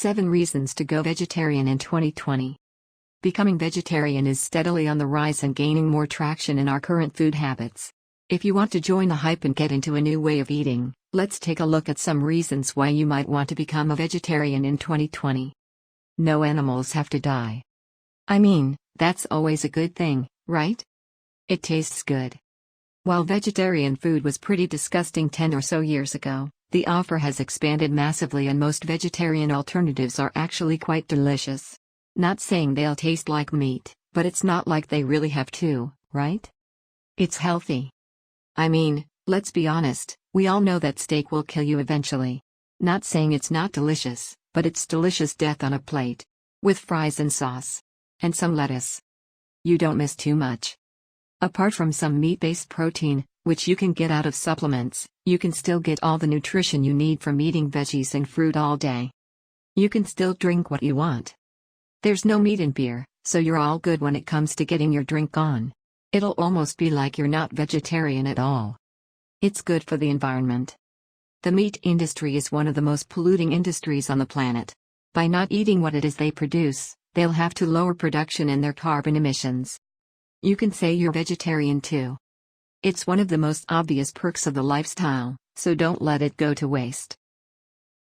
7 Reasons to Go Vegetarian in 2020. Becoming vegetarian is steadily on the rise and gaining more traction in our current food habits. If you want to join the hype and get into a new way of eating, let's take a look at some reasons why you might want to become a vegetarian in 2020. No animals have to die. I mean, that's always a good thing, right? It tastes good. While vegetarian food was pretty disgusting 10 or so years ago, the offer has expanded massively and most vegetarian alternatives are actually quite delicious. Not saying they'll taste like meat, but it's not like they really have to, right? It's healthy. I mean, let's be honest, we all know that steak will kill you eventually. Not saying it's not delicious, but it's delicious death on a plate. With fries and sauce. And some lettuce. You don't miss too much. Apart from some meat-based protein, which you can get out of supplements, you can still get all the nutrition you need from eating veggies and fruit all day. You can still drink what you want. There's no meat in beer, so you're all good when it comes to getting your drink on. It'll almost be like you're not vegetarian at all. It's good for the environment. The meat industry is one of the most polluting industries on the planet. By not eating what it is they produce, they'll have to lower production and their carbon emissions. You can say you're vegetarian too. It's one of the most obvious perks of the lifestyle, so don't let it go to waste.